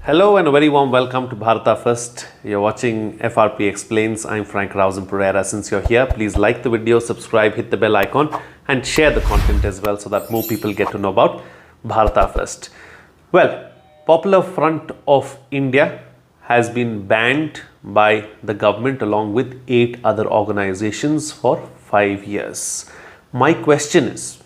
Hello and a very warm welcome to Bharata First. You're watching FRP Explains. I'm Rausan Pereira. Since you're here, please like the video, subscribe, hit the bell icon and share the content as well so that more people get to know about Bharata First. Well, Popular Front of India has been banned by the government along with 8 other organizations for 5 years. My question is,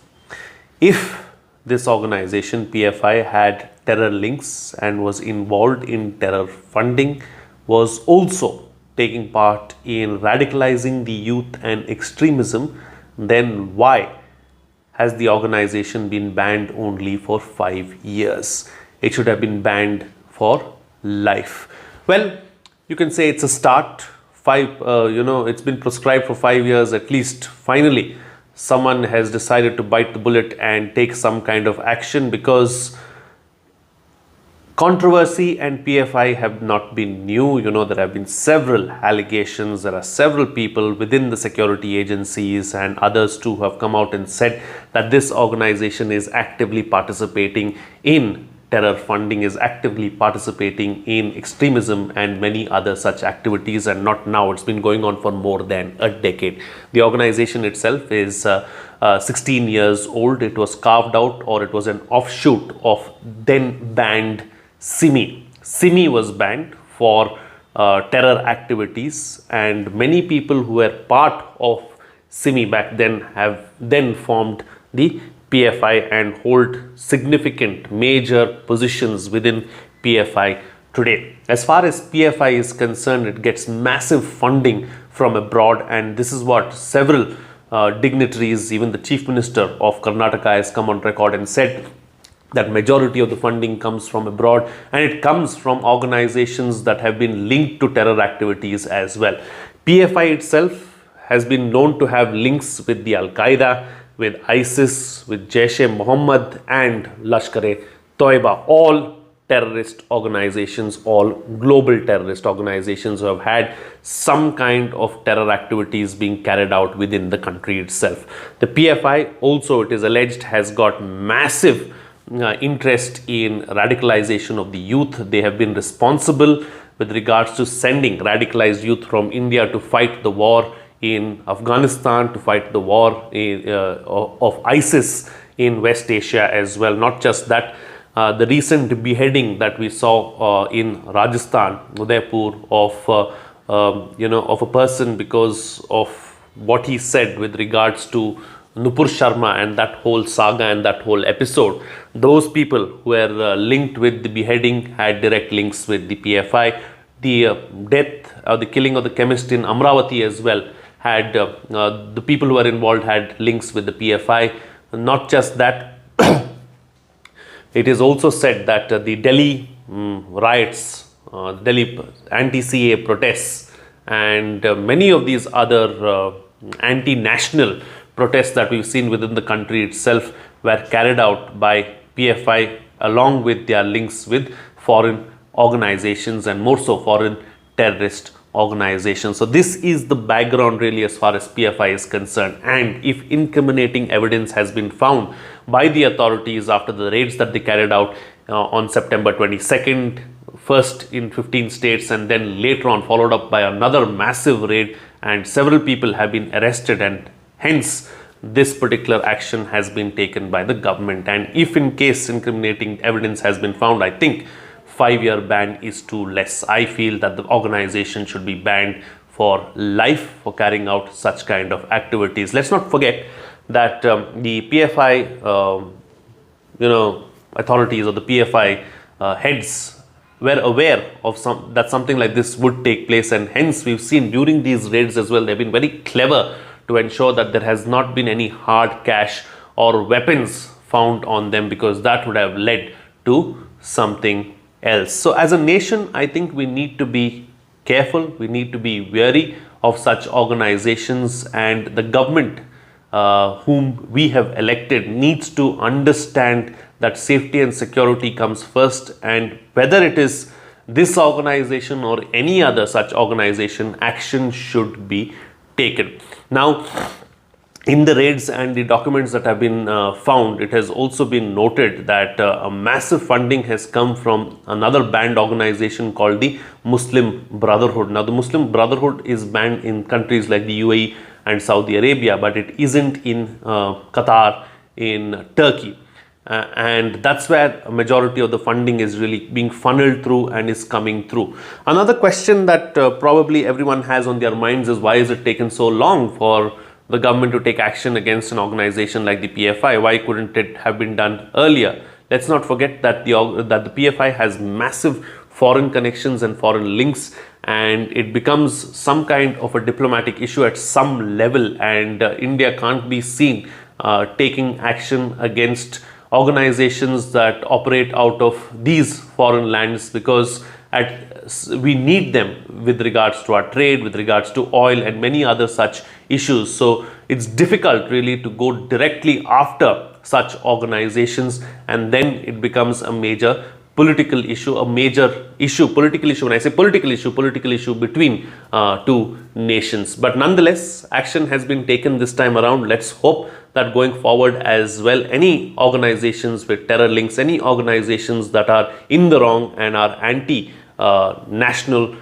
if this organization PFI had terror links and was involved in terror funding, was also taking part in radicalizing the youth and extremism, then why has the organization been banned only for 5 years? It should have been banned for life. Well, you can say it's a start. It's been prescribed for 5 years at least. Finally, someone has decided to bite the bullet and take some kind of action, because controversy and PFI have not been new. There have been several allegations. There are several people within the security agencies and others too who have come out and said that this organization is actively participating in terror funding, is actively participating in extremism and many other such activities, and not now. It's been going on for more than a decade. The organization itself is 16 years old. It was carved out, or it was an offshoot of then banned SIMI. SIMI was banned for terror activities, and many people who were part of SIMI back then have then formed the PFI and hold significant major positions within PFI today. As far as PFI is concerned, it gets massive funding from abroad, and this is what several dignitaries, even the Chief Minister of Karnataka, has come on record and said that majority of the funding comes from abroad, and it comes from organizations that have been linked to terror activities as well. PFI itself has been known to have links with the Al-Qaeda, with ISIS, with Jaish-e-Mohammed and Lashkar-e-Toiba, all terrorist organizations, all global terrorist organizations who have had some kind of terror activities being carried out within the country itself. The PFI also, it is alleged, has got massive interest in radicalization of the youth. They have been responsible with regards to sending radicalized youth from India to fight the war in Afghanistan, to fight the war of ISIS in West Asia as well. Not just that, the recent beheading that we saw in Rajasthan, Udaipur, of a person because of what he said with regards to Nupur Sharma and that whole saga and that whole episode. Those people who were linked with the beheading had direct links with the PFI. The death or the killing of the chemist in Amravati as well had the people who were involved had links with the PFI. Not just that, it is also said that the Delhi riots, Delhi anti-CA protests, and many of these other anti-national protests that we've seen within the country itself were carried out by PFI along with their links with foreign organizations, and more so foreign terrorist organizations. So this is the background really as far as PFI is concerned. And if incriminating evidence has been found by the authorities after the raids that they carried out on September 22nd, first in 15 states and then later on followed up by another massive raid, and several people have been arrested, and hence this particular action has been taken by the government. And if in case incriminating evidence has been found, I think 5-year ban is too less. I feel that the organization should be banned for life for carrying out such kind of activities. Let's not forget that the PFI authorities or the PFI heads were aware of that something like this would take place, and hence we've seen during these raids as well, they've been very clever to ensure that there has not been any hard cash or weapons found on them, because that would have led to something else. So as a nation, I think we need to be careful, we need to be wary of such organizations, and the government whom we have elected needs to understand that safety and security comes first, and whether it is this organization or any other such organization, action should be taken. Now, in the raids and the documents that have been found, it has also been noted that a massive funding has come from another banned organization called the Muslim Brotherhood. Now, the Muslim Brotherhood is banned in countries like the UAE and Saudi Arabia, but it isn't in Qatar, in Turkey. And that's where a majority of the funding is really being funneled through and is coming through. Another question that probably everyone has on their minds is, why is it taken so long for the government to take action against an organization like the PFI? Why couldn't it have been done earlier? Let's not forget that the PFI has massive foreign connections and foreign links, and it becomes some kind of a diplomatic issue at some level, and India can't be seen taking action against organizations that operate out of these foreign lands, because we need them with regards to our trade, with regards to oil and many other such issues. So it's difficult really to go directly after such organizations, and then it becomes a major political issue, political issue. When I say political issue between two nations. But nonetheless, action has been taken this time around. Let's hope that going forward as well, any organizations with terror links, any organizations that are in the wrong and are anti-national,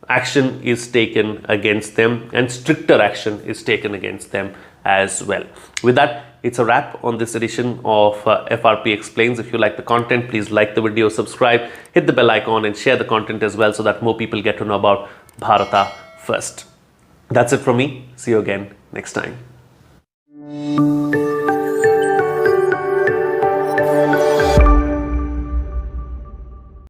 action is taken against them, and stricter action is taken against them as well. With that, it's a wrap on this edition of FRP Explains. If you like the content, please like the video, subscribe, hit the bell icon, and share the content as well, so that more people get to know about Bharata first. That's it from me. See you again next time.